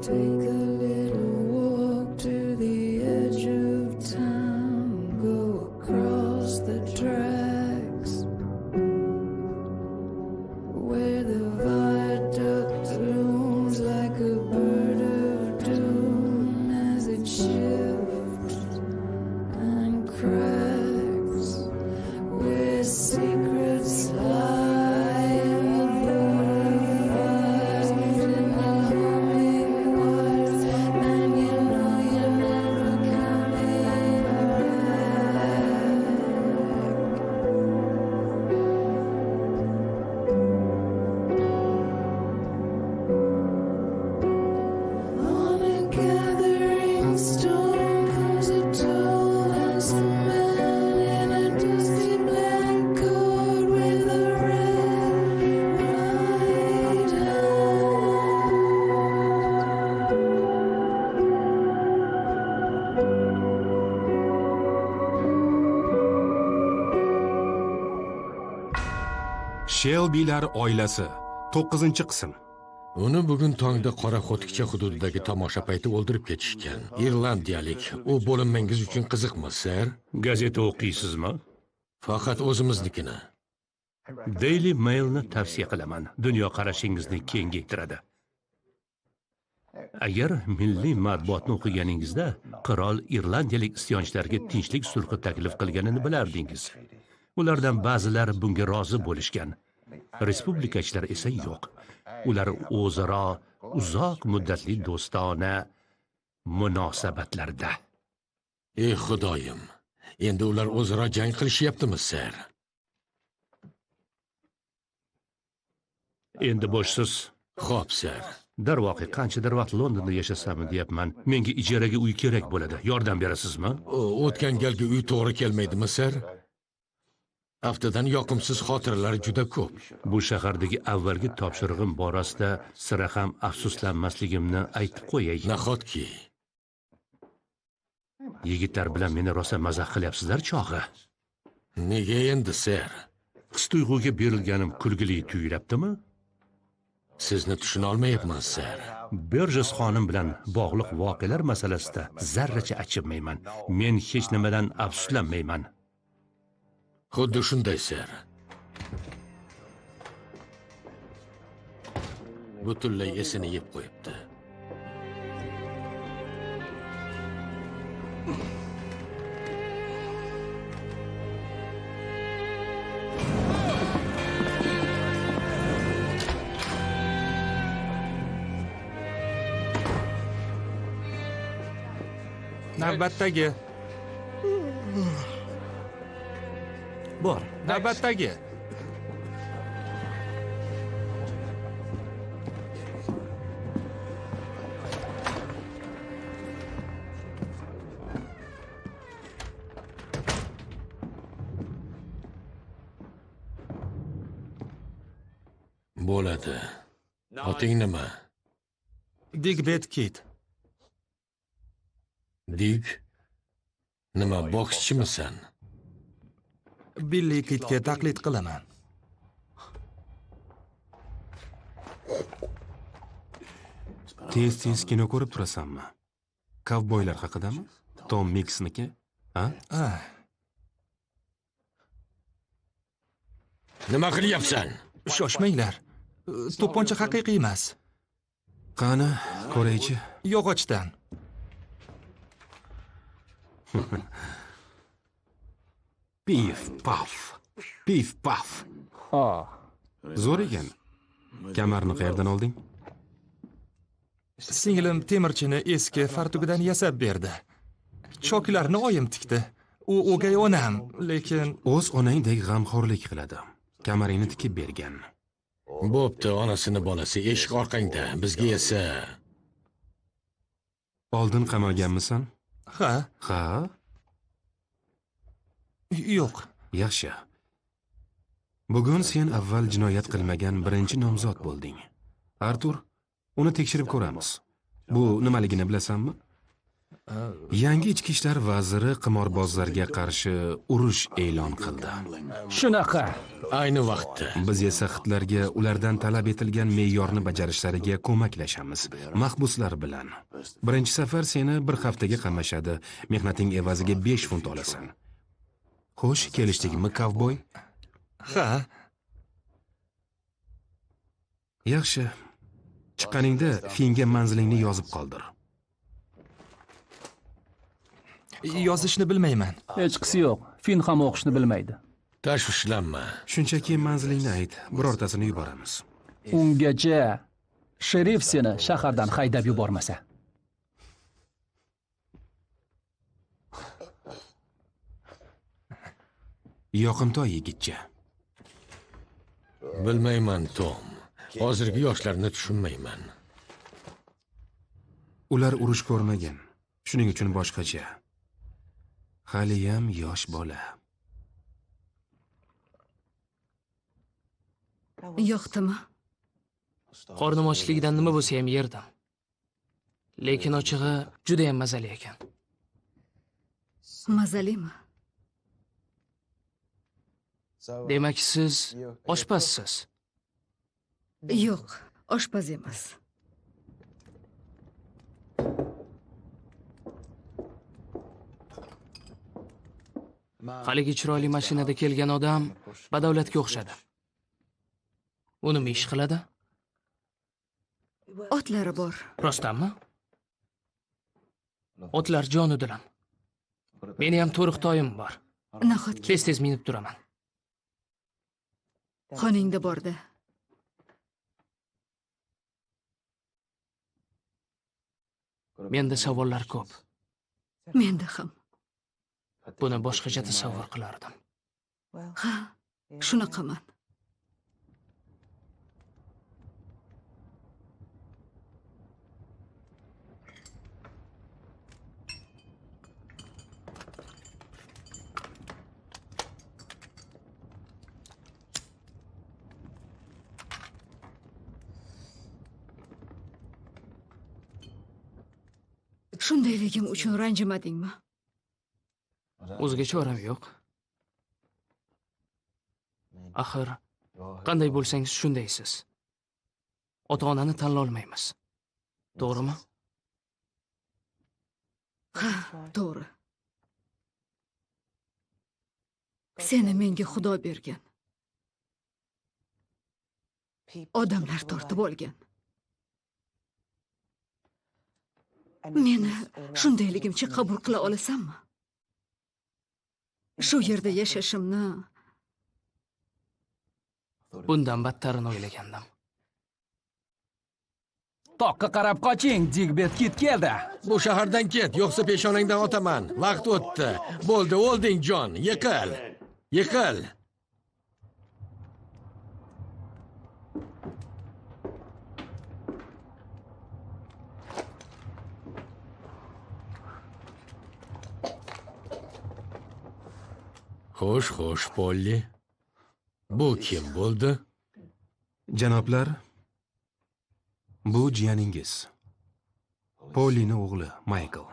Take a little walk to the edge of town, go across the tracks where the viaduct looms like a bird of doom as it shifts and cracks, where secrets lie in the butterflies and the hummingbirds, and you know you're never coming back. On a gathering storm comes a tall, handsome man in a dusty black coat with a red right hand. Shelbylar oilasi 9-qism. Uni bugun tongda Qora Xo'tikcha hududidagi tomosha payti o'ldirib ketishgan. Irlandiyalik. U bo'linmangiz uchun qiziqmi, ser? Gazeta o'qiysizmi? Faqat o'zimiznikini. Daily Mailni tavsiya qilaman. Dunyoqarashingizni kengaytiradi. Agar milliy matbuotni o'qiganingizda qirol irlandiyalik isyonchilarga tinchlik sulhi taklif qilganini bilardingiz. Ulardan ba'zilari bunga rozi bo'lishgan. Respublikachilar esa yo'q. Ular o'zaro uzoq muddatli do'stona munosabatlarda. Ey xudoyim. Endi ular o'zaro jang qilishyaptimi, ser? Endi bo'shsiz. Xo'p, ser. Darvoqe qanchadir vaqt Londonda yashasam deyapman. Menga ijaraga uy kerak bo'ladi. Yordam berasizmi? O'tgan galgi uy to'g'ri kelmaydimi, ser? Haftadan yoqimsiz xotiralar juda ko'p. Bu shahardagi avvalgi topshirig'im borasida sira ham afsuslanmasligimni aytib qo'yay. Nahotki Yigitlar bilan meni rosa mazax qilyapsizlar chog'i. nega endi, ser? His-tuyg'uga berilganim kulgili tuyulyaptimi? Sizni tushuna olmayapman, ser. Burgess xonim bilan bog'liq voqealar masalasida zarracha achinmayman. Men hech nimadan afsuslanmayman. Xuddi shunday, ser. Butunlay esini yeb qo'yibdi. Navbatdagi. Bor. Navbatdagi. Bo'ladi. Oting nima? Digbet Kit. Dig? Nima, bokschimisan? Billy Kitga taqlid qilaman. Tez kino ko'rib turasanmi? Kovboylar haqidami? Tom Mixniki? Ha? Nima qilyapsan? Shoshmanglar. To'pponcha haqiqiy emas. Qani, ko'raychi. Yog'ochdan. Pif paf. Pif paf. Zo'r ekan. Kamarni qayerdan olding? Singlim temirchini eski fartugidan yasab berdi. Choklarni oyim tikdi. U o'gay onam, lekin o'z onangdek g'amxo'rlik qiladi. Kamaringni tikib bergan. Bo'pti, onasini bolasi eshik orqangda, bizga esa Oldin qamalganmisan? Ha. Ha? Yo'q. Yaxshi. Bugun sen avval jinoyat qilmagan birinchi nomzod bo'lding. Artur, uni tekshirib ko'ramiz. Bu nimaligini bilasanmi? Yangi ichki ishlar vaziri qimorbozlarga qarshi urush e'lon qildi. Shunaqa. Ayni vaqtda Biz esa xitlarga ulardan talab etilgan me'yorni bajarishlariga ko'maklashamiz. Mahbuslar bilan. Birinchi safar seni bir haftaga qamashadi. Mehnating evaziga 5 funt olasan. Xo'sh, kelishdikmi, kovboy? Ha, Yaxshi. Chiqqaningda Finga manzilingni yozib qoldir. yozishni bilmayman. Hech qisi yo'q. Fin ham o'qishni bilmaydi. tashvishlanma. Shunchaki manzilingni ayt, birortasini yuboramiz. Ungacha sherif seni shahardan haydab yubormasa. Yoqimtoy yigitcha. Bilmayman, Tom. Hozirgi yoshlarni tushunmayman. Ular urush ko'rmagan. Shuning uchun boshqacha. Haliyam yosh bola. Yo'qdimi? Qornim ochligidan nima bo'lsa ham yerdim. Lekin ochig'i juda ham mazali ekan. Mazalimi? Demak, siz oshpazsiz. Yo'q, oshpaz emas. Haligi chiroyli mashinada kelgan odam badavlatga o'xshadi. U nima ish qiladi? Otlari bor. Rostdanmi? Otlar jonu dilim. Meni ham to'riqtoyim bor. Nahotki Tez-tez minib turaman. qoningda borda. Menda savollar ko'p. Menda ham. Buni boshqacha tasavvur qilardim. Ha, shunaqaman. Shundayligim uchun ranjimadingmi? O'ziga choram yo'q. Axir qanday bo'lsangiz shundaysiz. Ota-onani tanlolmaymiz. To'g'rimi? Ha, to'g'ri. Seni menga Xudo bergan. Odamlar tortib olgan. Meni shundayligimcha qabul qila olasanmi? Shu yerda yashashimni Bundan battarini o'ylagandim. Toqqa qarab qoching, Digbet kit keldi. Bu shahardan ket, yo'qsa peshonangdan otaman. Vaqt o'tdi. Bo'ldi, o'lding, Jon. Yiqil. Yiqil. Xo'sh, Polly. Bu kim bo'ldi? Janoblar, bu jiyaningiz. Pollining o'g'li, Michael.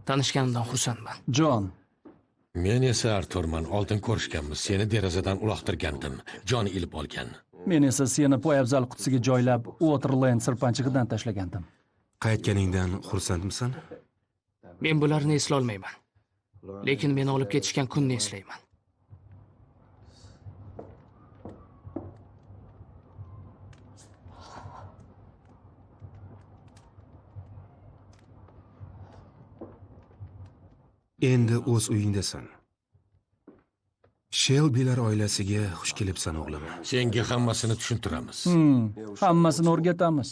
Tanishganimdan xursandman. Jon, Men esa Arturman, oldin ko'rishganmiz. Seni derazadan uloqtirgandim. Jon ilib olgan. men esa seni poyabzal qutisiga joylab, Waterland sirpanchig'idan tashlagandim. Qaytganingdan xursandmisan? Men bularni eslolmayman. Lekin meni olib ketishgan kunni eslayman. Endi o'z uyingdasan. Shelbylar oilasiga xush kelibsan, o'g'lim. Senga hammasini tushuntiramiz. Hammasini o'rgatamiz.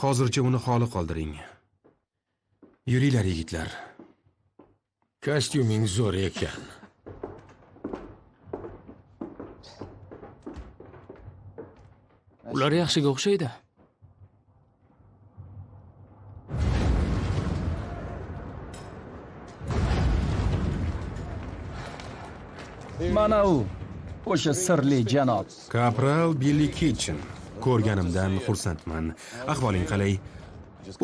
Hozircha uni holi qoldiring. Yuringlar, yigitlar. Kostyuming zo'r ekan. Ular yaxshiga o'xshaydi. Mana u. O'sha sirli janob. Kapral Billy Kitchen. Ko'rganimdan xursandman. Ahvoling qalay?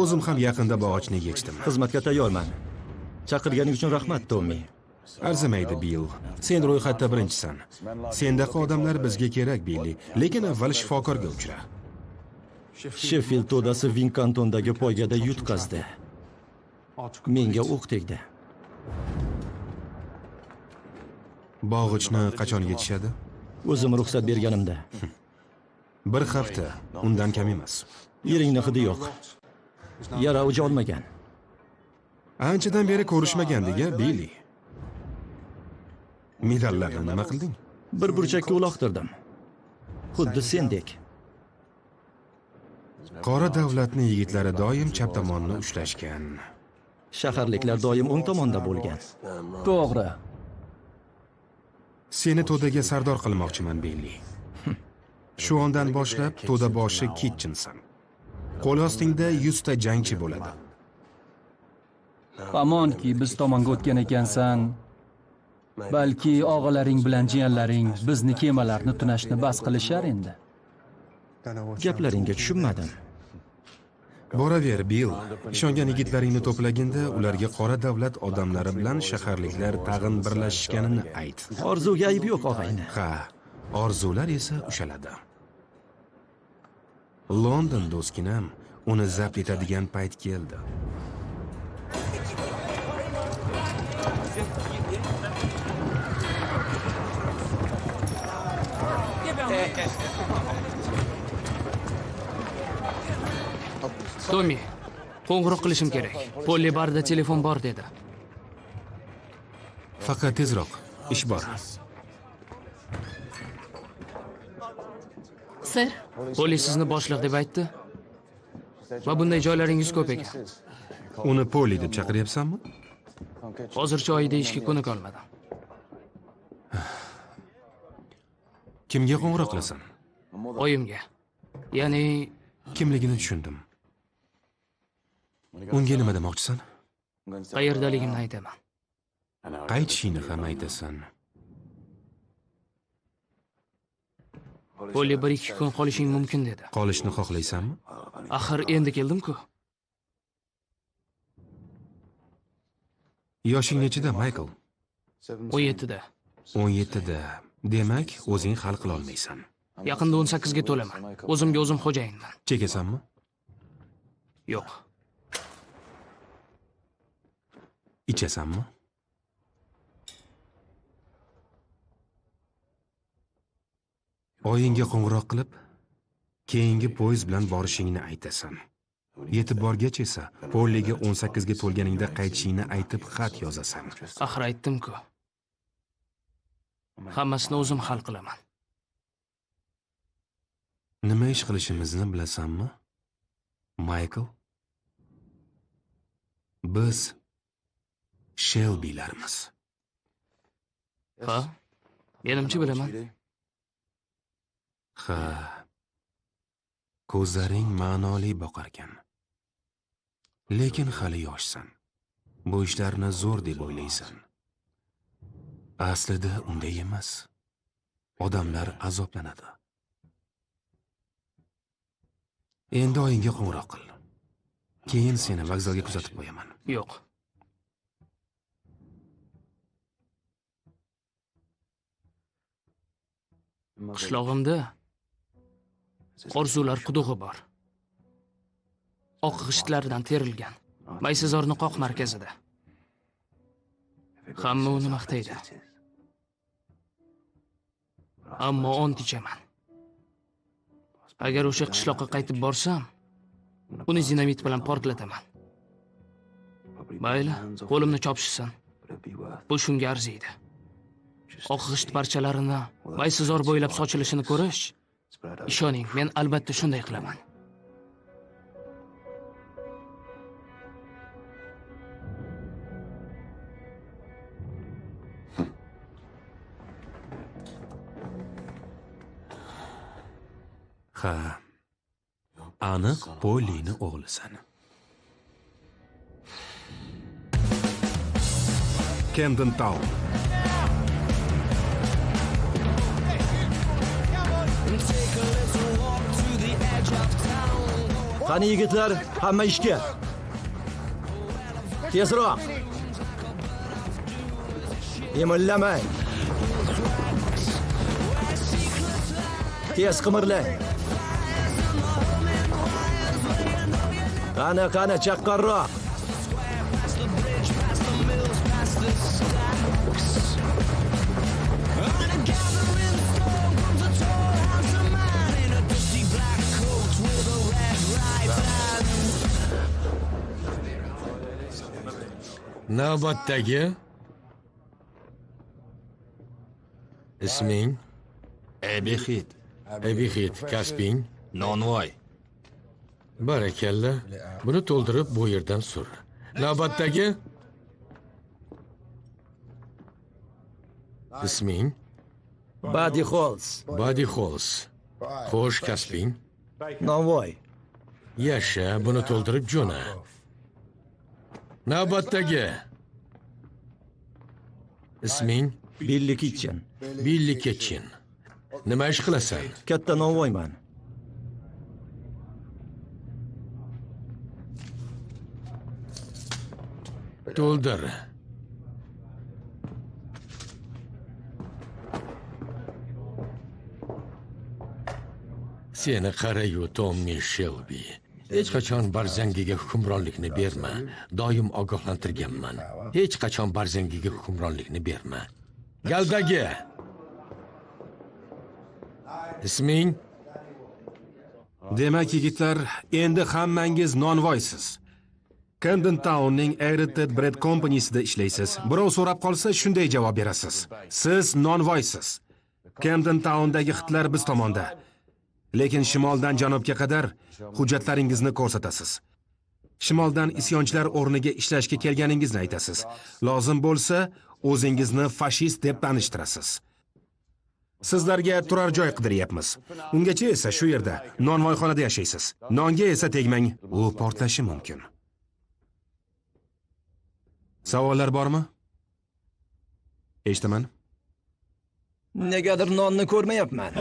O'zim ham yaqinda bog'ochni yechdim. Xizmatga tayyorman. Chaqirganing uchun rahmat, Tommi. Arzimaydi, Bill. Sen ro'yxatda birinchisan. Sendaqa odamlar bizga kerak, Billy. Lekin avval shifokorga uchra. Sheffield to'dasi Vinkantondagi poygada yutqazdi. Menga o'q tegdi. Bog'ichni qachon yetishadi? O'zim ruxsat berganimda. Bir hafta, undan kam emas. Yeringni hidi yo'q. Yara o'ja olmagan. Anchadan beri ko'rishmagandik-a, Billy. Medallarni nima qilding? Bir burchakka uloqtirdim. Xuddi sendek. Qora davlatning yigitlari doim chap tomonni ushlashgan. Shaharliklar doim o'ng tomonda bo'lgan. To'g'ri. Seni to'daga sardor qilmoqchiman, Billy. Shu ondan boshlab to'da boshi Kitchensan. Qo'l ostingda 100 ta jangchi bo'ladi. Amonki biz tomonga o'tgan ekansan. Balki og'alaring bilan jiyanlaring bizni kemalarni tunashni bas qilishar endi. Gaplaringga tushunmadim. Boraver, Bill. Ishongan yigitlaringni to'plaginda ularga qora davlat odamlari bilan shaharliklar tag'in birlashishganini ayt. Orzuga ayb yo'q, og'ayni. Ha, orzular esa ushaladi. London do'stginam, uni zabt etadigan payt keldi. Tommi, qo'ng'iroq qilishim kerak. Polli barda telefon bor dedi. Faqat tezroq, ish bor. Sir, Polli sizni boshliq deb aytdi. Va bunday joylaringiz ko'p ekan. Uni Polly deb chaqiryapsanmi? Hozircha oyida ishga ko'nika olmadim. Kimga qo'ng'iroq qilasan? Oyimga. Ya'ni Kimligini tushundim. Unga nima demoqchisan? qayerdaligimni aytaman. Qaytishingni ham aytasan. Polli 1-2 kun qolishing mumkin dedi. Qolishni xohlaysanmi? Axir endi keldim-ku. Yoshing nechida, Michael? 17 da. 17 da. Demak, o'zing hal qila olmaysan. Yaqinda 18 ga to'laman. O'zimga o'zim xo'jayinman. Chekasanmi? Yo'q. Ichasanmi? Oyingga qo'ng'iroq qilib, keyingi poyezd bilan borishingni aytasan. Yetib borgach esa, Polliga 18 ga to'lganingda qaytishingni aytib xat yozasan. Axir aytdim-ku. Hammasini o'zim hal qilaman. Nima ish qilishimizni bilasanmi? Michael? Biz Shelbylarmiz. Ha? Menimcha bilaman. Ha. Ko'zlaring ma'noli boqarkan. Lekin hali yoshsan. Bu ishlarni zo'r deb o'ylaysan. Aslida unday emas. Odamlar azoblanadi. Endi oyingga qo'ng'iroq qil. Keyin seni vokzalga kuzatib qo'yaman. Yo'q. Qishlog'imda orzular qudug'i bor. Oq g'ishtlaridan terilgan. Maysazorni qoq markazida. Hamma uni maqtaydi. Ammo ont ichaman. Agar o'sha qishloqqa qaytib borsam, uni dinamit bilan portlataman. Mayli, qo'limni chopishsin. Bu shunga arziydi. Oq g'isht parchalarini maysazor bo'ylab sochilishini ko'rish, ishoning, men albatta shunday qilaman. Ha. Aniq Pollini o'g'lisan. Camden Town. Qani yigitlar, hamma ishga. Tezroq. Emillamang. Tez qimirlang. Qani, chaqqonroq. Navbatdagi isming? Ebixit. Ebixit, kasbing? Nonvoy. Barakalla. Buni to'ldirib bu yerdan sur. Navbatdagi isming? Buddy Holmes. Buddy Holmes. Xo'sh, kasbing? Nonvoy. Yasha, buni to'ldirib jo'na. Navbatdagi isming? Billy Kitchen. Billy Kitchen. Nima ish qilasan? Katta nonvoyman. To'ldir. Seni qara-yu, Tommy Shelby. Hech qachon barzangiga hukmronlikni berma. Doim ogohlantirganman. Hech qachon barzangiga hukmronlikni berma. Galdagi isming? Demak, yigitlar, endi hammangiz nonvoysiz. Camden Town'ning Heritage Bread Company'sida ishlaysiz. Birov so'rab qolsa, shunday javob berasiz. Siz nonvoysiz. Camden Town'dagi xitlar biz tomonda. Lekin shimoldan janubga qadar hujjatlaringizni ko'rsatasiz. Shimoldan isyonchilar o'rniga ishlashga kelganingizni aytasiz. Lozim bo'lsa, o'zingizni fashist deb tanishtirasiz. Sizlarga turar joy qidiryapmiz. Ungacha esa shu yerda nonvoyxonada yashaysiz. Nonga esa tegmang, u portlashi mumkin. Savollar bormi? Eshitaman. Negadir nonni ko'rmayapman.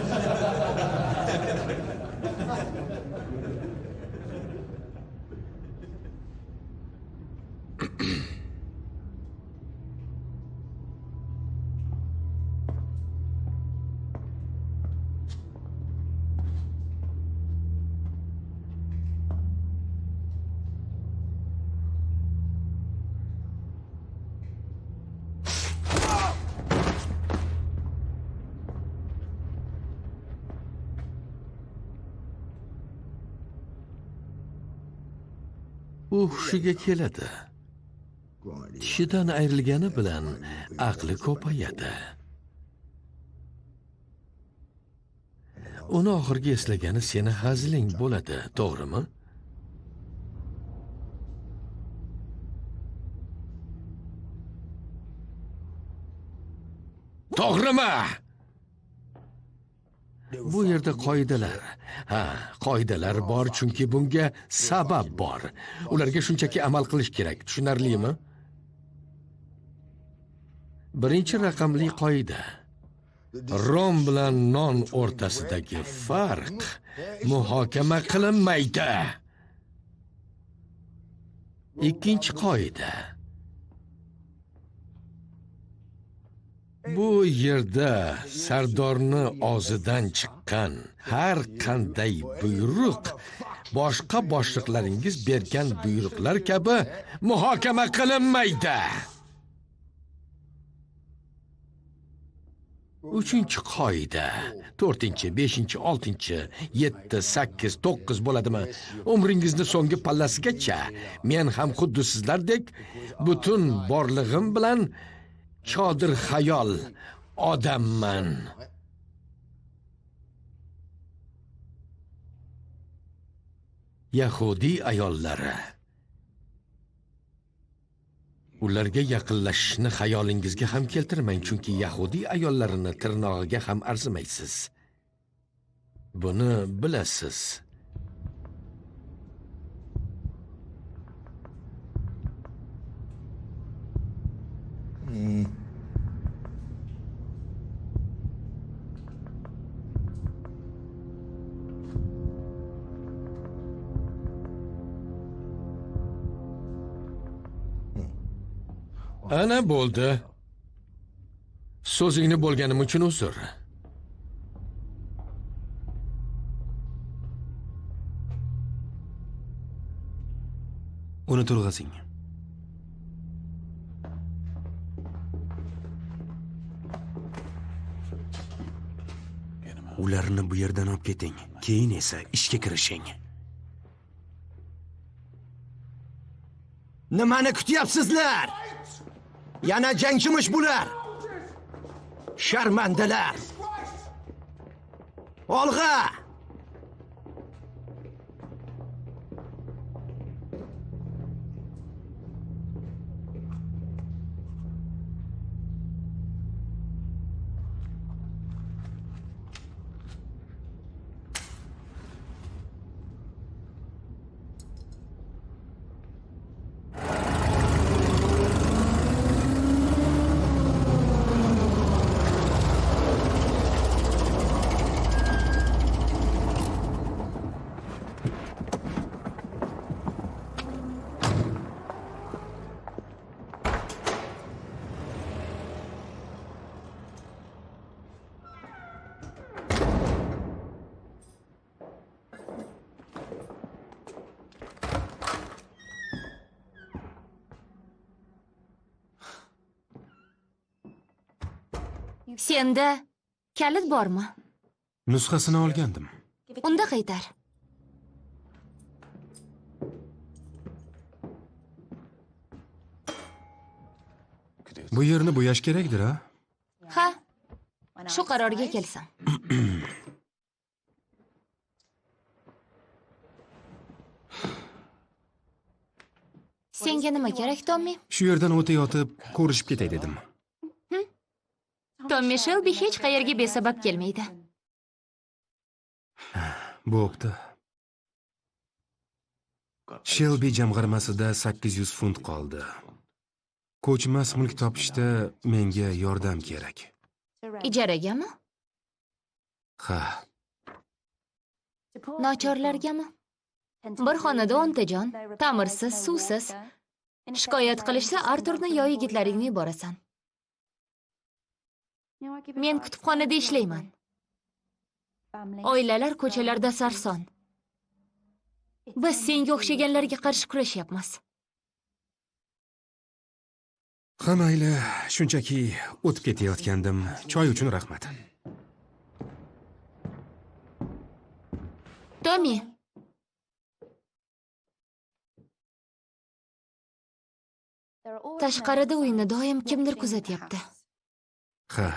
U hushiga keladi. Tishidan ayrilgani bilan aqli ko'payadi. Uni oxirgi eslagani seni hazling bo'ladi, to'g'rimi? To'g'rimi? Bu yerda qoidalar. Qoidalar bor, chunki bunga sabab bor. Ularga shunchaki amal qilish kerak. Tushunarlimi? Birinchi raqamli qoida. Rom bilan non o'rtasidagi farq muhokama qilinmaydi. Ikkinchi qoida. Bu yerda sardorni og'zidan chiqqan har qanday buyruq boshqa boshliqlaringiz bergan buyruqlar kabi muhokama qilinmaydi. Uchinchi qoida. 4-chi, 5-chi, 6-chi, 7, 8, 9 bo'ladimi? Umringizni so'nggi pallasigacha men ham xuddi sizlardek butun borlig'im bilan chodir xayol odamman. Yahudiy ayollari. Ularga yaqinlashishni xayolingizga ham keltirmang, chunki Yahudiy ayollarini tirnog'iga ham arzimaysiz. Buni bilasiz. Ana bo'ldi. So'zingni bo'lganim uchun uzr. Uni turg'azing. Ularni bu yerdan olib keting. Keyin esa ishga kirishing. Nimani kutyapsizlar? Yana jangchimish bular. Sharmandalar. Olg'a! Senda kalit bormi? Nusxasini olgandim. Unda qaytar. Bu yerni bo'yash kerakdir, ha? Ha? Shu qarorga kelsam. Senga nima kerak, Tommi? Shu yerdan o'tayotib ko'rishib ketay dedim. Tommi Shelby hech qayerga besabab kelmaydi. Bo'pti. Shelby jamg'armasida 800 funt qoldi. Ko'chmas mulk topishda menga yordam kerak. Ijaragami? Ha. Nochorlargami? Bir xonada 10 ta jon, ta'mirsiz, suvsiz. Shikoyat qilishsa, Arturni yo yigitlaringni yuborasan. Men kutubxonada ishlayman. Oilalar ko'chalarda sarson. Biz senga o'xshaganlarga qarshi kurashyapmiz. Ha, mayli, shunchaki o'tib ketayotgandim. Choy uchun rahmat. Tommi. Tashqarida uyni doim kimdir kuzatyapti. Ha,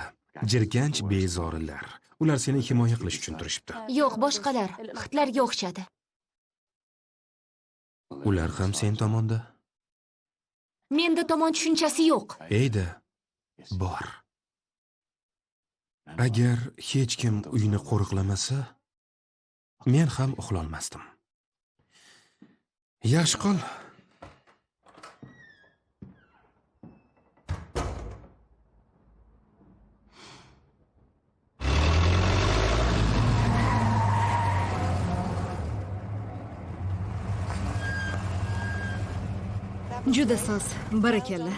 jirkanch bezorilar. Ular seni himoya qilish uchun turishibdi. Yo'q, boshqalar, xitlarga o'xshadi. Ular ham sen tomonda? Menda tomon tushunchasi yo'q. Eyda, bor. Agar hech kim uyni qo'riqlamasa, men ham uxlolmasdim. Yaxshi qol. Juda soz, barakalla.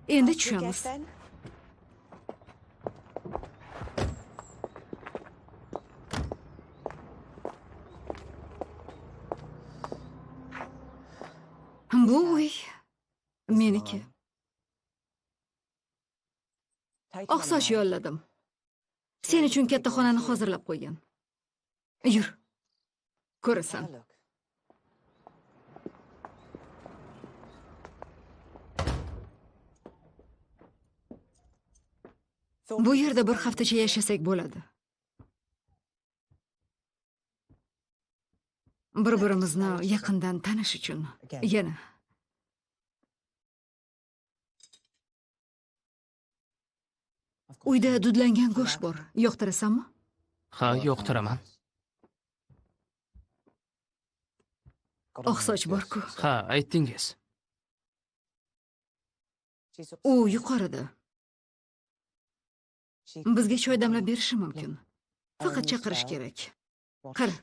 Endi tushamiz. Bu uy meniki. Oqsoch yolladim. Sen uchun katta xonani hozirlab qo'ygan. Yur. Ko'rasan. Bu yerda bir haftacha yashasak bo'ladi. Bir-birimizni yaqindan tanish uchun. Yana. Uyda dudlangan go'sht bor. Yoqtirasanmi? Ha, yoqtiraman. Oqsoch bor-ku. Ha, aytdingiz. U yuqorida. Bizga choy damlab berishi mumkin. Faqat chaqirish kerak. Qara.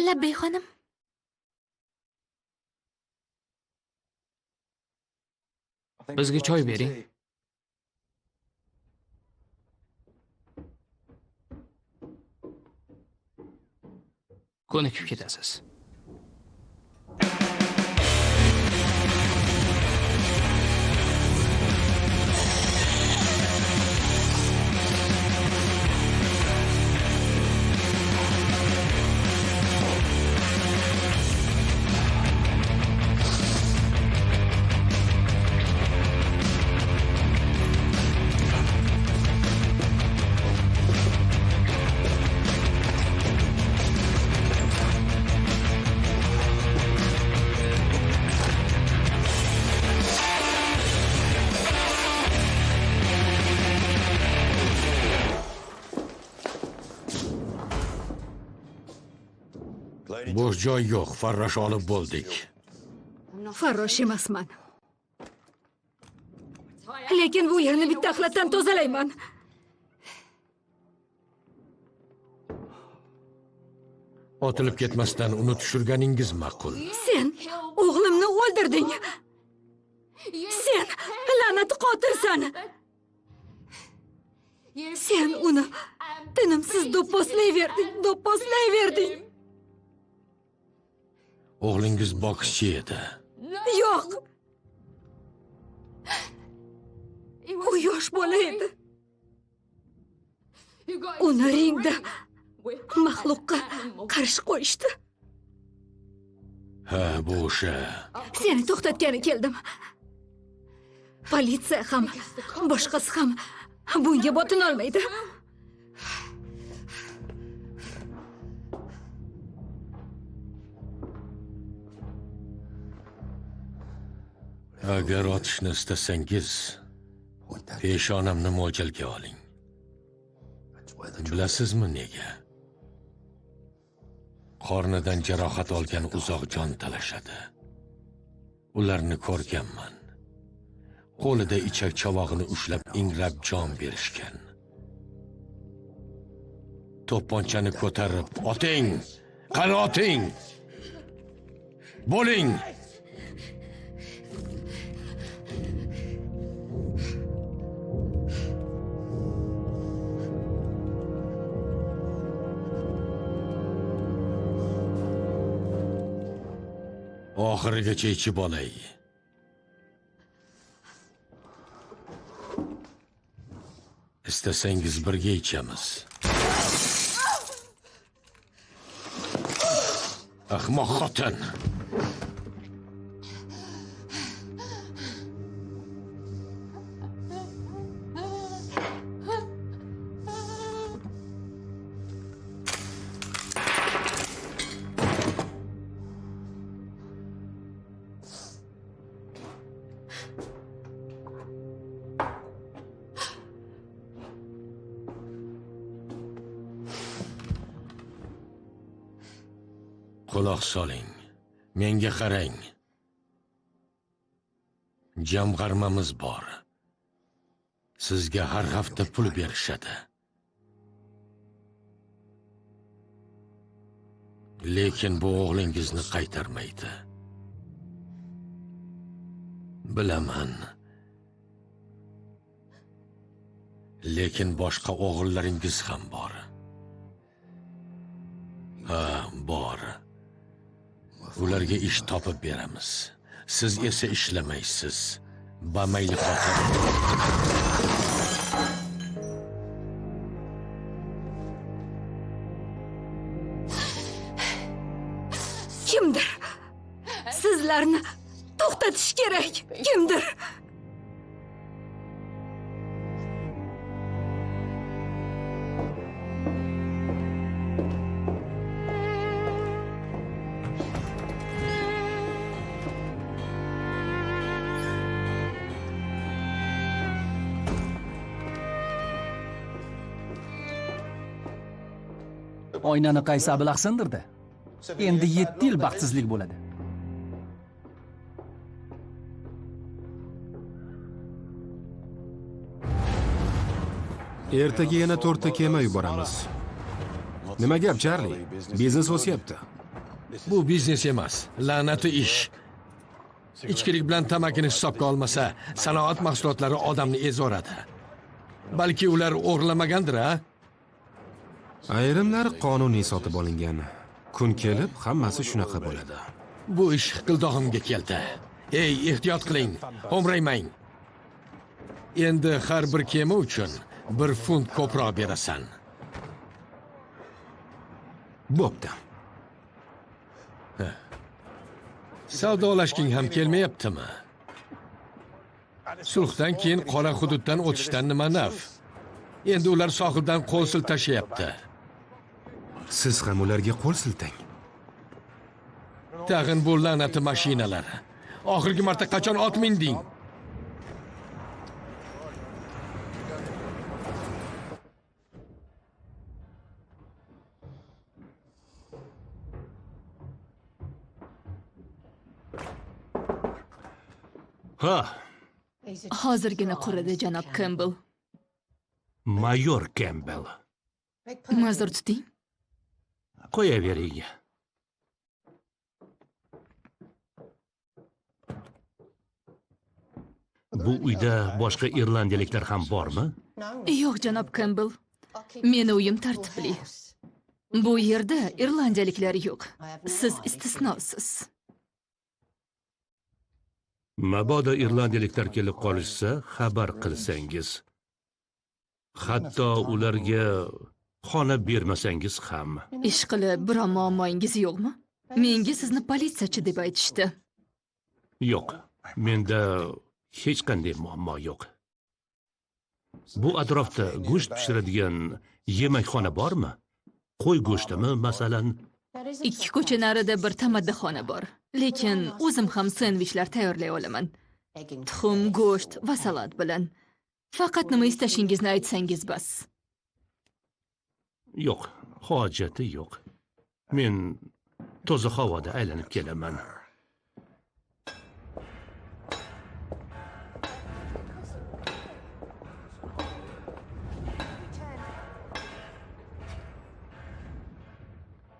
Labbay xonim. Bizga choy bering. Ko'nikib ketasiz. Bo'sh joy yo'q, farrosh olib bo'ldik. Farrosh emasman. Lekin bu yerni bitta axlatdan tozalayman. Otilib ketmasdan uni tushirganingiz ma'qul. Sen o'g'limni o'ldirding. Sen la'nati qotilsan. Sen uni tinimsiz do'pposlayverding. O'g'lingiz bokschi edi. Yo'q. U yosh bola edi. Uni ringda maxluqqa qarshi qo'yishdi. Ha, bu o'sha. Seni to'xtatgani keldim. Politsiya ham, boshqasi ham bunga botin olmaydi. Agar otishni istasangiz, peshonamni mo'ljalga oling. Bilasizmi nega? Qornidan jarohat olgan uzoq jon talashadi. Ularni ko'rganman. Qo'lida ichak chavog'ini ushlab ingrab jon berishgan. To'pponchani ko'tarib, oting! Qani oting! Bo'ling! Oxirigacha ichib olay. Istasangiz birga ichamiz. Ahmoq xotin. Quloq soling. Menga qarang. Jamg'armamiz bor. Sizga har hafta pul berishadi. Lekin bu o'g'lingizni qaytarmaydi. Bilaman. Lekin boshqa o'g'illaringiz ham bor. Ha, bor. Ularga ish topib beramiz. Siz esa ishlamaysiz. Bamayli xotin. Kimdir sizlarni to'xtatish kerak. Kimdir. Oynani qaysi ablah sindirdi? Endi 7 yil baxtsizlik bo'ladi. Ertaga yana 4 ta kema yuboramiz. Nima gap, Charlie? Biznes o'syapti. Bu biznes emas, la'nati ish. Ichkilik bilan tamakini hisobga olmasa, sanoat mahsulotlari odamni ezoradi. Balki ular o'g'irlamagandir, a? Ayrimlar qonuniy sotib olingan. Kun kelib hammasi shunaqa bo'ladi. Bu ish hiqildog'imga keldi. Ey, ehtiyot qiling, ho'mraymang. Endi har bir kema uchun 1 funt ko'proq berasan. Bo'pti. Savdolashking ham kelmayaptimi? Sulhdan keyin qora hududdan o'tishdan nima naf? Endi ular sohildan qo'l siltashyapti. Siz ham ularga qo'l siltang. Tag'in bu la'nati mashinalar. Oxirgi marta qachon ot minding? Ha, Hozirgina quridi, janob Kembel. mayor Kembel. Ma'zur tuting. Qo'yavering. Bu uyda boshqa irlandiyaliklar ham bormi? Yo'q, janob Kembel. Meni uyim tartibli. Bu yerda irlandiyaliklar yo'q. Siz istisnosiz. Mabodo irlandiyaliklar kelib qolishsa, xabar qilsangiz. Hatto ularga xona bermasangiz ham. Ish qilib biror muammoingiz yo'qmi? Menga sizni politsiyachi deb aytishdi. Yo'q, menda hech qanday muammo yo'q. Bu atrofda go'sht pishiradigan yemakxona bormi? Qo'y go'shtimi, masalan? 2 ko'cha narida bir tamaddaxona bor. Lekin o'zim ham sendvichlar tayyorlay olaman. Tuxum, go'sht va salat bilan. Faqat nima istashingizni aytsangiz bas. Yo'q, hojati yo'q. Men toza havoda aylanib kelaman.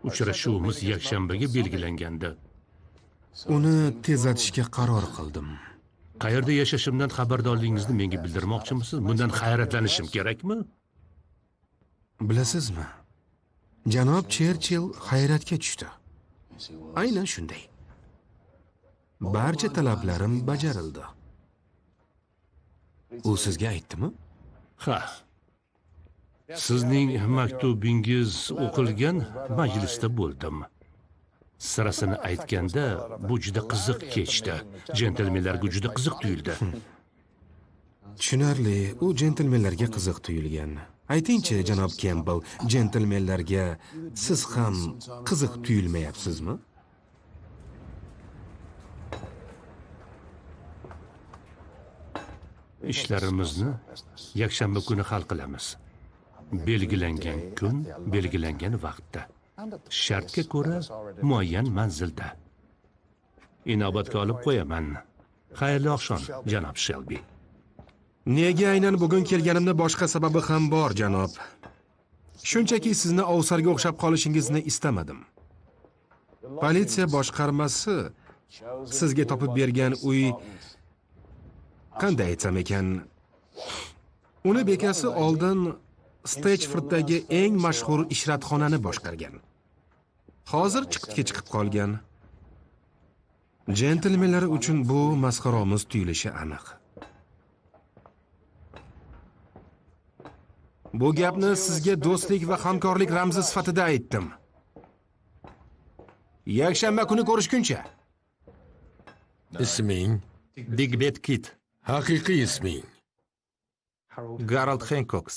Uchrashuvimiz yakshanbaga belgilangandi. Uni tezlatishga qaror qildim. Qayerda yashashimdan xabardorligingizni menga bildirmoqchimisiz? Bundan hayratlanishim kerakmi? Bilasizmi? Janob Cherchill hayratga tushdi. Aynan shunday. Barcha talablarim bajarildi. U sizga aytdimi? Ha. Sizning maktubingiz o'qilgan majlisda bo'ldim. Sirasini aytganda, bu juda qiziq kechdi. Jentelmenlarga juda qiziq tuyuldi. Tushunarli, u jentelmenlarga qiziq tuyulgan. Aytingchi, janob Kembel, jentelmenlarga siz ham qiziq tuyulmayapsizmi? Ishlarimizni yakshanba kuni hal qilamiz. Belgilangan kun, belgilangan vaqtda. Shartga ko'ra muayyan manzilda. Inobatga olib qo'yaman. Xayrli oqshom, janob Shelby. Nega aynan bugun kelganimda boshqa sababi ham bor, janob. Shunchaki sizni ovsarga o'xshab qolishingizni istamadim. Politsiya boshqarmasi sizga topib bergan uy, qanday aytsam ekan, uni bekasi oldin Stechforddagi eng mashhur ishratxonani boshqargan. Hozir chiqitga chiqib qolgan. Jentelmenlar uchun bu masxaromiz tuyulishi aniq. Bu gapni sizga do'stlik va hamkorlik ramzi sifatida aytdim. Yakshanba kuni ko'rishguncha. Isming? Digbet Kit. Haqiqiy isming? Gerald Hancock.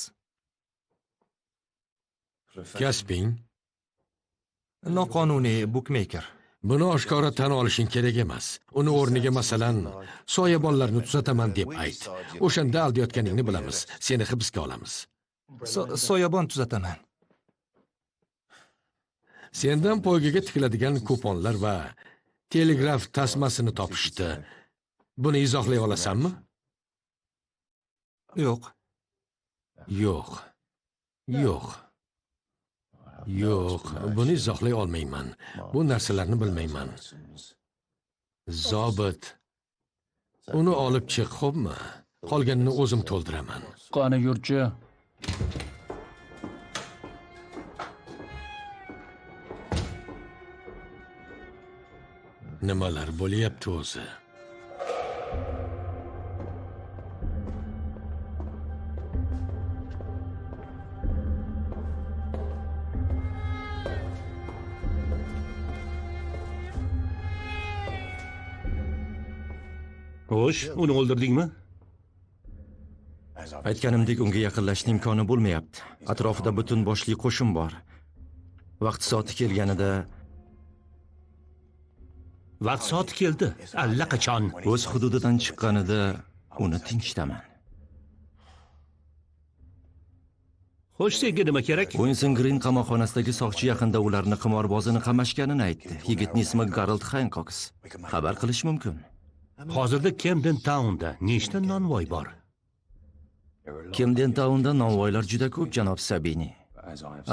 Kasbing? Noqonuniy bookmaker. Buni oshkora tan olishing kerak emas. Uni o'rniga masalan, soyabonlarni tuzataman deb ayt. O'shanda aldayotganingni bilamiz. Seni hibsga olamiz. Soyabon tuzataman. Sendan poygaga tikiladigan kuponlar va telegraf tasmasini topishdi. Buni izohlay olasanmi? Yo'q. Yo'q. Yo'q. Yo'q, buni izohlay olmayman. Bu narsalarni bilmayman. Zobit Uni olib chiq, xo'pmi? Qolganini o'zim to'ldiraman. Qani yurchi. Nimalar bo'lyapti o'zi? Xo'sh, uni o'ldirdingmi? Aytganimdek, unga yaqinlashning imkoni bo'lmayapti. Atrofida butun boshli qo'shin bor. Vaqt soati kelganida Vaqt soati keldi. Allaqachon o'z hududidan chiqqanida uni tinchitaman. Xo'sh, senga nima kerak? Winson Green qamoqxonasidagi soqchi yaqinda ularni qimorbozini qamashganini aytdi. Yigitning ismi Garold Hancock. Xabar qilish mumkin. Hozirda Camden Townda nechta nonvoy bor? Camden Townda nonvoylar juda ko'p, janob Sabini.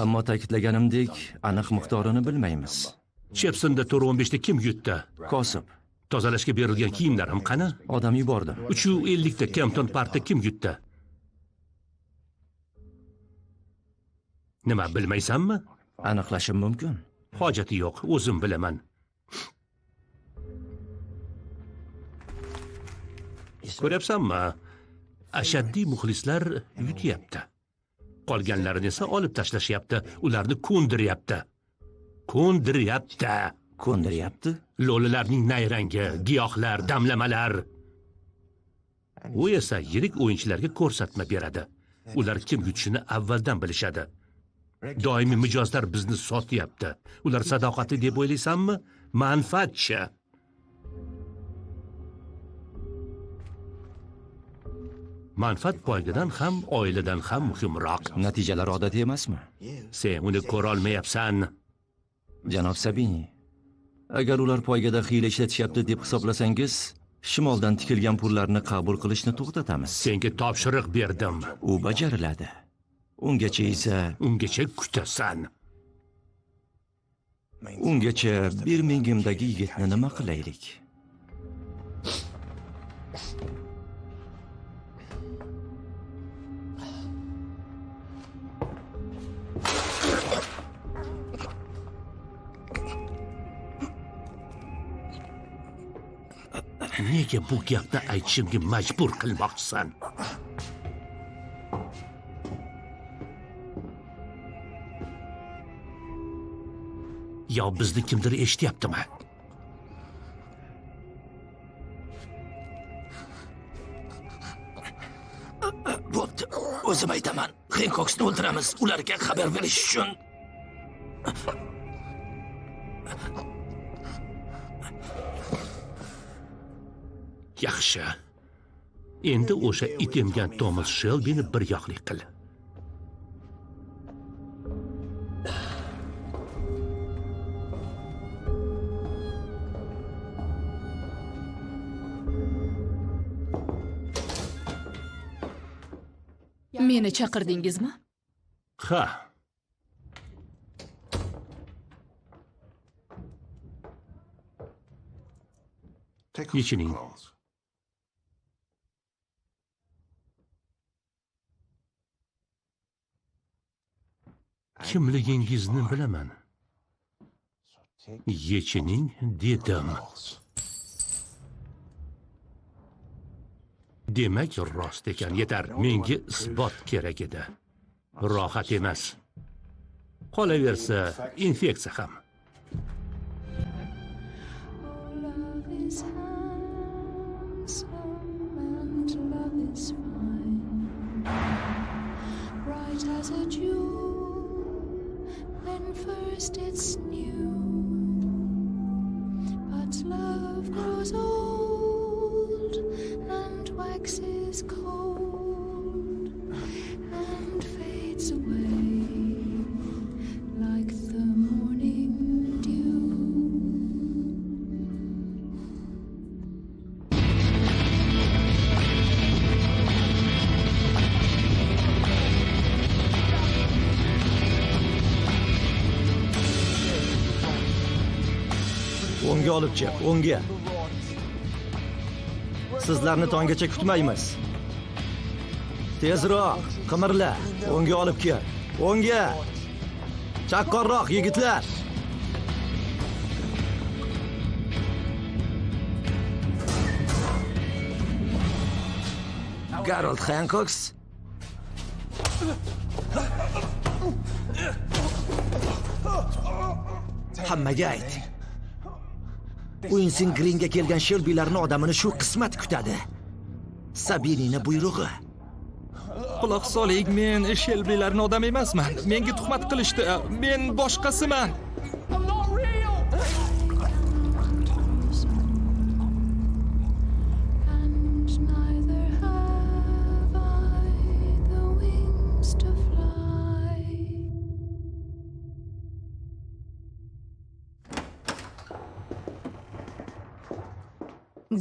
Ammo ta'kidlaganimdek, aniq miqdorini bilmaymiz. Chepsonda 415 ta kim yutdi? Kosib. Tozalashga berilgan kiyimlarim qani? Odam yubordim. 350 ta Kempton Parkda kim yutdi? Nima bilmaysanmi? Aniqlashim mumkin. Hojati yo'q, o'zim bilaman. Ko'ryapsanmi? Ashaddiy muxlislar yutyapti. Qolganlarini esa olib tashlashyapti, ularni ko'ndiryapti. Ko'ndiryapti? Lo'lilarning nayrangi, giyohlar, damlamalar. U esa yirik o'yinchilarga ko'rsatma beradi. Ular kim yutishini avvaldan bilishadi. Doimiy mijozlar bizni sotyapti. Ular sadoqatli deb o'ylaysanmi? Manfaatchi. Manfaat poygadan ham, oiladan ham muhimroq. Natijalar odatiy emasmi? Sen uni ko'ra olmayapsan. Janob Sabini, agar ular poygada hiyla ishlatishyapti deb hisoblasangiz, shimoldan tikilgan pullarni qabul qilishni to'xtatamiz. Senga topshiriq berdim. U bajariladi. Ungacha kutasan. Ungacha Birmingemdagi yigitni nima qilaylik? Nega bu gapni aytishimga majbur qilmoqchisan? Yo bizni kimdir eshityaptimi? Bo'pti, o'zim aytaman. Hancockni o'ldiramiz, ularga xabar berish uchun. Yaxshi. Endi o'sha it emgan Thomas Shelbyni bir yoqlik qil. Meni chaqirdingizmi? Ha. Yechining. Kimligingizni bilaman. Yechining dedim. Demak, rost ekan, yetar. Menga isbot kerak edi. Rohat emas. Qolaversa, infeksiya ham. First it's new, but love grows old and waxes cold and fades away like the morning dew. O'ngga olib chiq, o'ngga. Sizlarni tonggacha kutmaymiz. Tezroq, qimirla, o'ngga olib kel. O'ngga! Chaqqonroq yigitlar! Garold Hancocks. Hammaga ayt. Uinsin Greenga kelgan Shelby'larning odamini shu qismat kutadi. Sabinining buyrug'i. Quloq soling, men Shelby'larning odami emasman. Menga tuhmat qilishdi. Men boshqasiman.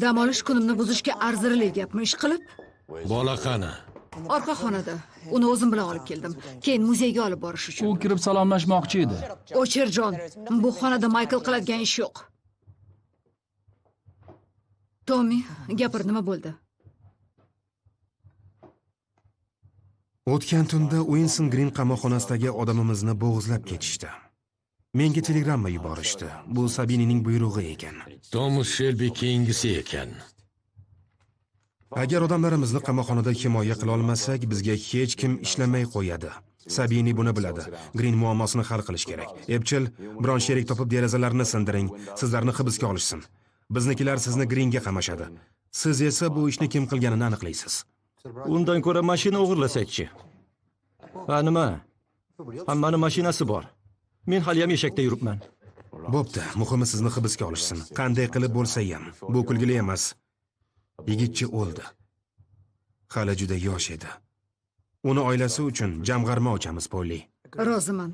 Dam olish kunimni buzishga arzirli gapmi ish qilib? Bola qani? Orqa xonada. Uni o'zim bilan olib keldim. Keyin muzeyga olib borish uchun. U kirib salomlashmoqchi edi. O'chir Jon. Bu xonada Michael qiladigan ish yo'q. Tommy, gapir, nima bo'ldi? O'tgan tunda Uinson Green qamoqxonasidagi odamimizni bo'g'izlab ketishdi. Menga telegramma yuborishdi. Bu Sabinining buyrug'i ekan. Thomas Shelby keyingisi ekan. Agar odamlarimizni qamoqxonada himoya qila olmasak, bizga hech kim ishlamay qo'yadi. Sabini buni biladi. Green muammosini hal qilish kerak. Epchil, biron sherik topib derazalarni sindiring. Sizlarni hibsga olishsin. Biznikilar sizni Greenga qamashadi. Siz esa bu ishni kim qilganini aniqlaysiz. Undan ko'ra mashina o'g'irlasakchi. Ha, nima? Hammani mashinasi bor. Men hali ham eshakda yuribman. Bo'pti, muhimi sizni hibsga olishsin. Qanday qilib bo'lsa ham. Bu kulgili emas. Yigitchi o'ldi. Hali juda yosh edi. Uni oilasi uchun jamg'arma ochamiz, Polly. Roziman.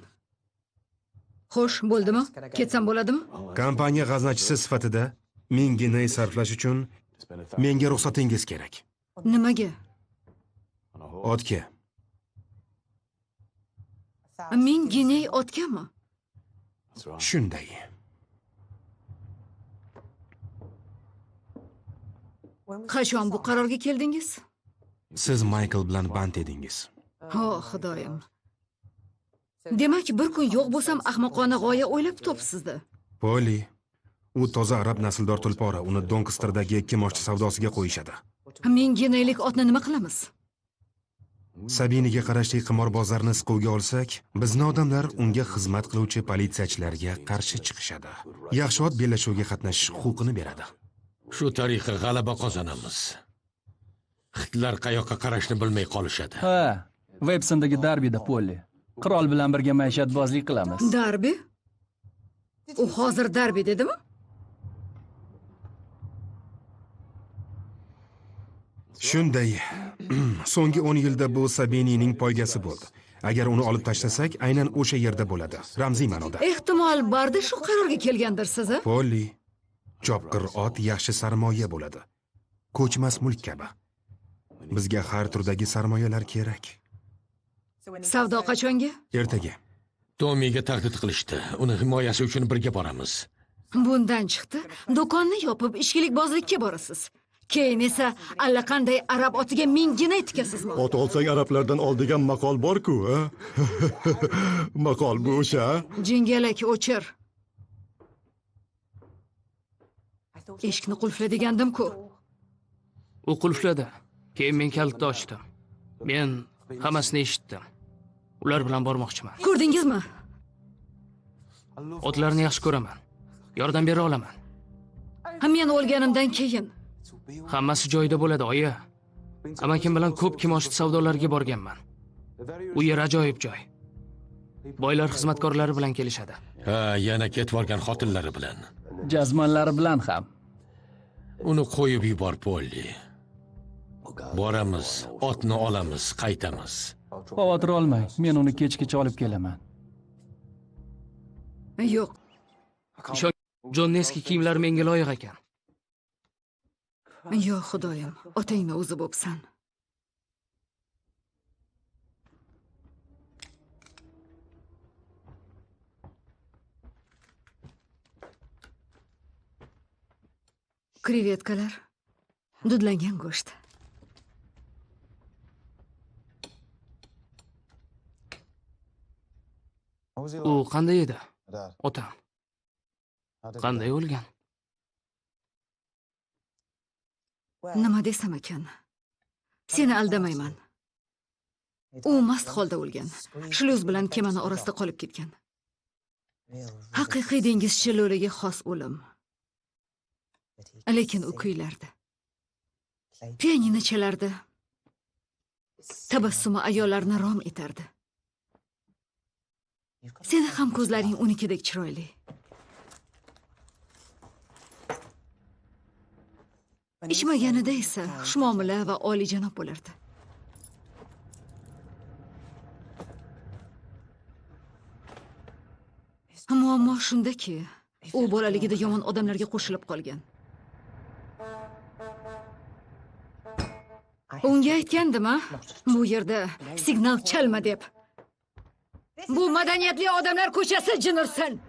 Xo'sh, bo'ldimi? Ketsam bo'ladimi? Kompaniya g'aznachisi sifatida 1000 giney sarflash uchun menga ruxsatingiz kerak. Nimaga? Otga. 1000 giney otgami? Shunday. Qachon bu qarorga keldingiz? Siz Michael bilan band edingiz. Oh, xudoyim. Demak, bir kun yo'q bo'lsam ahmoqona g'oya o'ylab topsizda. Polly, u toza arab nasldor tulpora, uni Donkasterdagi kimoshchi savdosiga qo'yishadi. 1000 gineylik otni nima qilamiz? Sabiniga qarashli qimorbozlarni siquvga olsak, bizni odamlar unga xizmat qiluvchi politsiyachilarga qarshi chiqishadi. Yaxshi ot bellashuviga qatnashish huquqini beradi. Shu tariqa g'alaba qozonamiz. Xitlar qayoqqa qarashni bilmay qolishadi. Ha, Websondagi Darbida, Polly. Qirol bilan birga maishatbozlik qilamiz. Darbi? U hozir Darbi dedimi? Shunday. So'nggi 10 yilda bu Sabinining poygasi bo'ldi. Agar uni olib tashlasak, aynan o'sha yerda bo'ladi. Ramziy ma'noda. Ehtimol barda shu qarorga kelgandirsiz, a? Polly, chopqir ot yaxshi sarmoya bo'ladi. Ko'chmas mulk kabi. Bizga har turdagi sarmoyalar kerak. Savdo qachonga? Ertaga. Tommyga tahdid qilishdi. Uni himoyasi uchun birga boramiz. Bundan chiqdi, do'konni yopib ishchilikbozlikka borasiz. Keyin esa allaqanday arab otiga 1000 giney tikasizmi? Ot olsang arablardan ol degan maqol bor-ku, ha? Maqol bu o'sha. Jingalak o'chir. Eshikni qulfla degandim-ku. U qulfladi. Keyin men kalitni ochdim. Men hammasini eshitdim. Ular bilan bormoqchiman. Ko'rdingizmi? Otlarni yaxshi ko'raman. Yordam bera olaman. Men o'lganimdan keyin Hammasi joyida bo'ladi, oyi. Amakim bilan ko'p kimoshdi savdolarga borganman. U yer ajoyib joy. Boylar xizmatkorlari bilan kelishadi. Ha, yana ketib olgan xotinlari bilan. Jazmanlari bilan ham. Uni qo'yib yubor, Polly. Boramiz, otni olamiz, qaytamiz. Xavotir olmang, men uni kechgacha olib kelaman. Yo'q. Jon Neski kiyimlari menga loyiq ekan. Yo'q, xudoyim, otangni o'zi bo'psan. Krevetkalar. Dudlangan go'sht. U qanday edi? Otam. Qanday o'lgan? Nima desam ekan? Seni aldamayman. U mast holda o'lgan. Shluz bilan kemani orasida qolib ketgan. Haqiqiy dengizchi lo'liga xos o'lim. Lekin u kuylardi. Pianino chalardi. Tabassumi ayollarni rom etardi. Seni ham ko'zlaring unikidek chiroyli. Ichmaganida esa xushmuomala va oliyjanob bo'lardi. Muammo shundaki, u bolaligida yomon odamlarga qo'shilib qolgan. Unga aytgandim-a, bu yerda signal chalma deb. Bu madaniyatli odamlar ko'chasi jin ursin.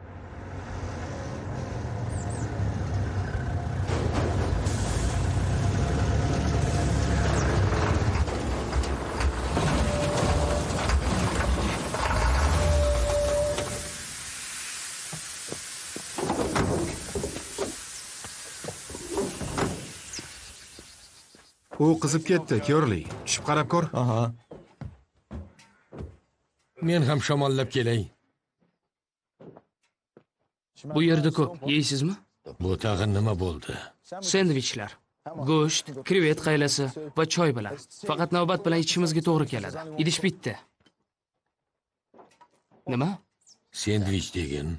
U qizib ketdi, Kyorli. Tushib qarab ko'r. Aha. Men ham shamollab kelay. Bu yerda ko'p yeysizmi? Bu tag'in nima bo'ldi? Sendvichlar, go'sht, krevet qaylasi va choy bilan. Faqat navbat bilan ichishimizga to'g'ri keladi. Idish bitdi. Nima? Sendvich degin.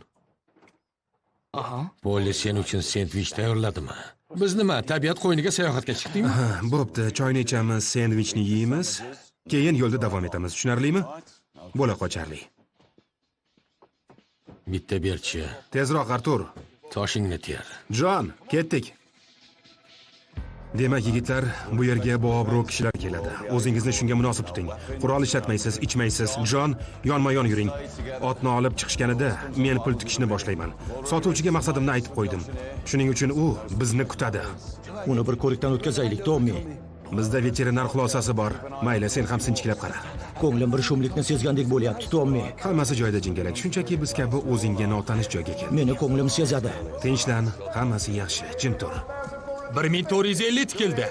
Aha. Polli sen uchun sendvich tayyorladimi? Biz nima, tabiat qo'yniga sayohatga chiqdikmi? Bo'pti, choyni ichamiz, sendvichni yeymiz, keyin yo'lda davom etamiz. Tushunarlimi? Bo'la qocharli. Bitta berchi. Tezroq, Artur. Toshingni ter. Jon, ketdik. Demak, yigitlar, bu yerga boobro' kishilar keladi. O'zingizni shunga munosib tuting. Qurol ishlatmaysiz, ichmaysiz. Jon, yonma-yon yuring. Otni olib chiqishganida men pul tikishni boshlayman. Sotuvchiga maqsadimni aytib qo'ydim. Shuning uchun u bizni kutadi. Uni bir ko'rikdan o'tkazaylik, Tommi. Bizda veterinar xulosasi bor. Mayli, sen ham sinchiklab qara. Ko'nglim bir shumlikni sezgandek bo'lyapti, Tommi. Hammasi joyida jingalak. Shunchaki biz kabi o'zingga notanish joyga kel. Meni ko'nglim sezadi. Tinchlan, hammasi yaxshi. Jim tur. 1450 tikildi.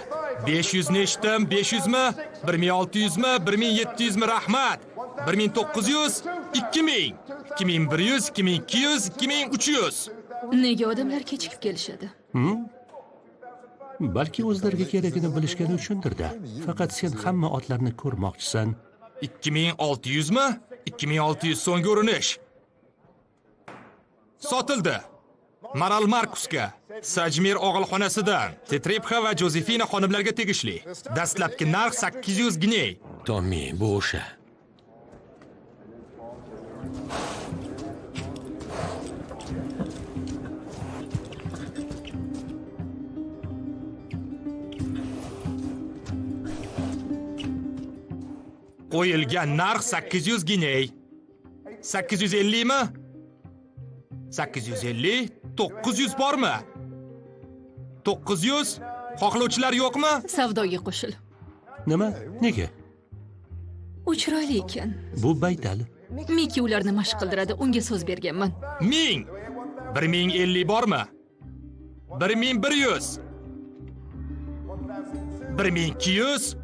500 ni eshitdim, 500 mi? 1600 mi? 1700 mi? Rahmat. 1900, 2000, 2100, 2200, 2300. Nega odamlar kechikib kelishadi? Balki o'zlariga keragini bilishgani uchundir-da. Faqat sen hamma otlarni ko'rmoqchisan. 2600 mi? 2600 so'nggi urinish. Sotildi. Maral Markusga, Sajmir og'ilxonasidan, Tetrepxa va Jozefina xonimlarga tegishli. Dastlabki narx 800 gney. Tommi, bu o'sha. Qo'yilgan narx 800 gney. 850 mi? 850, 900 bormi? 900? Xohlovchilar yo'qmi? Savdoga qo'shil. Nima? Nega? U chiroyli ekan. Bu baytal. Miki ularni mashq qildiradi, unga so'z berganman. 1000. 1050 bormi? 1100. 1200.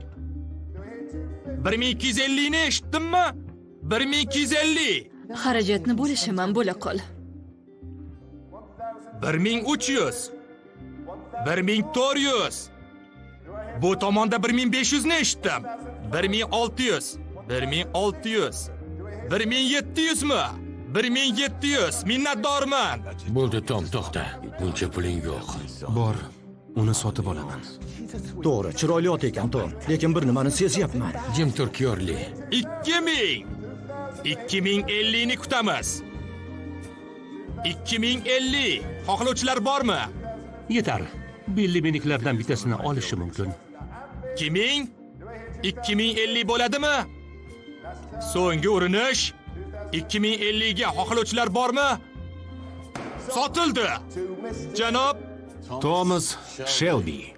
1250 ni eshitdimmi? 1250. Xarajatni bo'lishaman, bo'la qol. 1300. 1400. Bu tomonda 1500 ni eshitdim. 1600. 1600. 1700 mi? 1700. Minnatdorman. Bo'ldi, Tom, to'xta. Buncha puling yo'q. Bor, uni sotib olaman. To'g'ri, chiroyli ot ekan, Tom. Lekin bir nimani sezyapman. Jim tur, Kyorli. 2000. 2050 ni kutamiz. 2050. Xohlovchilar bormi? Yetar. Billi meniklardan bittasini olishi mumkin. 2000? 2050 bo'ladimi? So'nggi urinish. 2050 ga xohlovchilar bormi? Sotildi. Janob Thomas Shelby.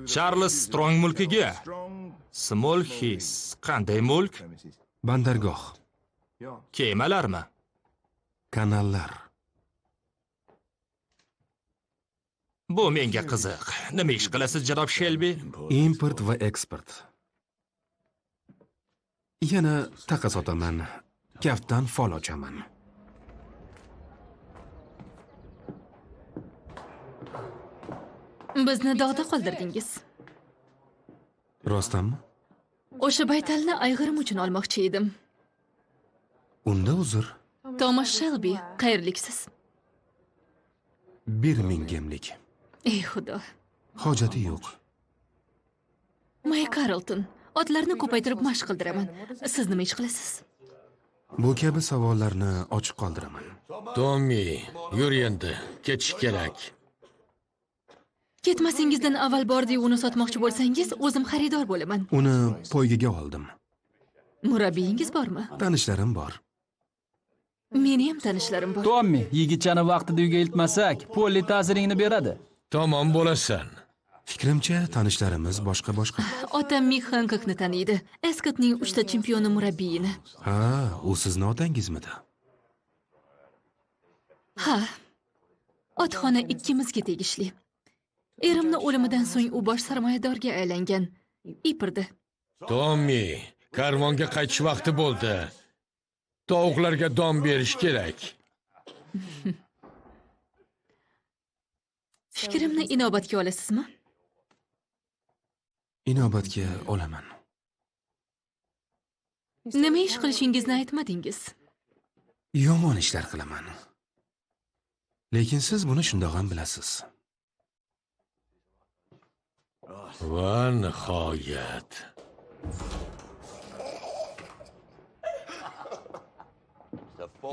Charles Strong mulkiga. Small His qanday mulk? Bandargoh, Kemalarmi? kanallar. Bu menga qiziq. Nima ish qilasiz, janob Shelby? Import va eksport. Yana taqa sotaman. Kaftdan fol ochaman. Bizni dog'da qoldirdingiz. Rostdanmi? O'sha baytalni ayg'irim uchun olmoqchi edim. Unda uzr. Thomas Shelby, qayerliksiz? Birminghamlik. Ey xudo. Hojati yo'q. May Carlton, otlarni ko'paytirib mashq qildiraman. Siz nima ish qilasiz? Bu kabi savollarni ochiq qoldiraman. Tommy, yur endi, ketish kerak. Ketmasingizdan avval bordi-yu uni sotmoqchi bo'lsangiz, o'zim xaridor bo'laman. Uni poygaga oldim. Murabbiyingiz bormi? Tanishlarim bor. Meni ham tanishlarim bor. Tommi, yigitchani vaqtida uyga iltmasak, Polly ta'ziringni beradi. Tamom bo'lasan. Fikrimcha, tanishlarimiz boshqa. Otam Mick Hancockni taniydi. Eskotning 3 ta chempioni murabbiyini. Ha, u sizni otangizmidi? Ha. Otxona ikkimizga tegishli. Erimni o'limidan so'ng u bosh sarmoyadorga aylangan. Ipirdi. Tommy, karvonga qaytish vaqti bo'ldi. Tovuqlarga dom berish kerak. Fikrimni inobatga olasizmi? Inobatga olaman. Nima ish qilishingizni aytmadingiz? Yomon ishlar qilaman. Lekin siz buni shundoq ham bilasiz. Va nihoyat.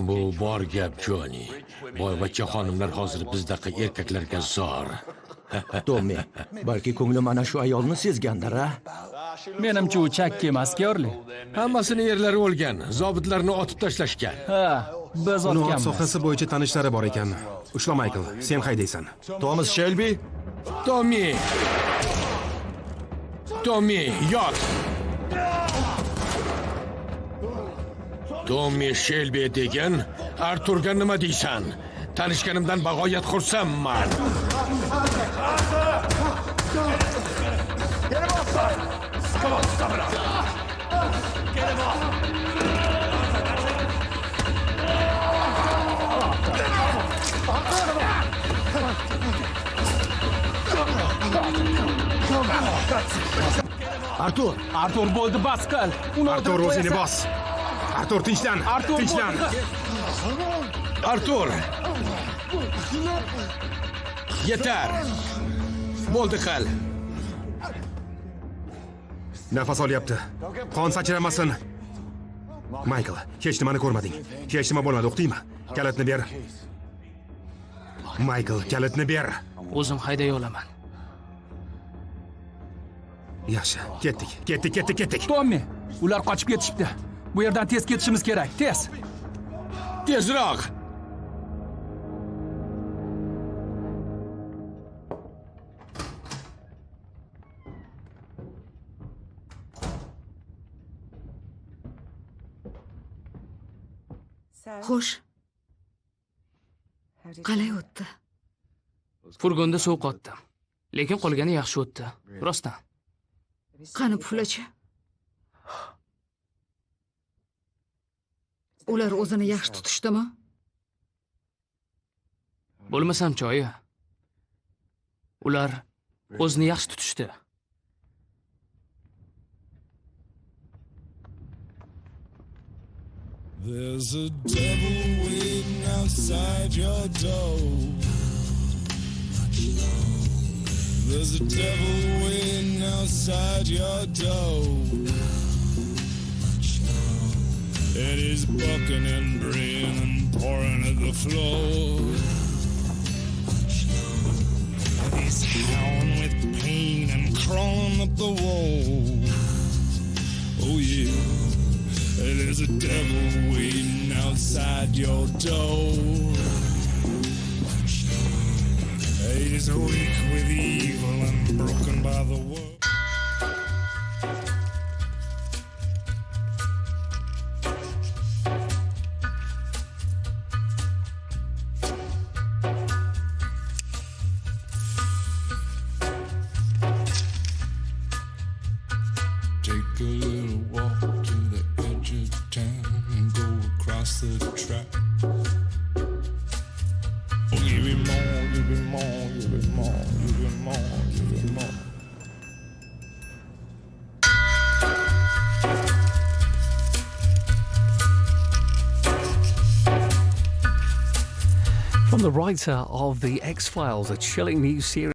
Bu bor gap, Johnny. Boyvachcha xonimlar hozir bizdaqa erkaklarga zor. Tommy, balki ko'nglim ana shu ayolni sezgandir, a? Menimcha u chakka emas, Kerli. Hammasini erlari o'lgan, zobitlarni otib tashlashgan. Ha, biz Uni ot otganmiz. sohasi bo'yicha tanishlari bor ekan. Ushla Michael, sen haydaysan. Thomas Shelby, Tommy! Tommy, yot! Tommy Shelby degan, Arturga nima deysan? Tanishganimdan bag'oyat xursandman. Artur bo'ldi, bas qil. Artur, o'zingni bos. Artur, tinchlan. Tinchlan. Artur! Yetar! Bo'ldi qil. Nafas olyapti. Qon sachramasin. Michael, hech nimani ko'rmading. Hech nima bo'lmadi, o'qdingmi? Kalitni ber. Michael, kalitni ber. O'zim hayday olaman. Yaxshi, ketdik. Tommi, ular qochib ketishibdi. Bu yerdan tez ketishimiz kerak, tez. Tezroq! Xo'sh. Qalay o'tdi? Furgonda sovqotdi. Lekin qolgani yaxshi o'tdi. Rostdan. Qani pulachi? Ular o'zini yaxshi tutishdimi? Bo'lmasam choyi. Ular o'zini yaxshi tutishdi. There's a devil waiting outside your door. There's a devil waiting outside your door. And he's bucking and braying and pouring at the floor. And he's howling with pain and crawling up the wall. Oh yeah. There's a devil waiting outside your door. He's weak with evil and broken by the a little walk to the edge of town and go across the track. Give me more, give me more, give me more, give me more, give me more. From the writer of The X-Files, a chilling new series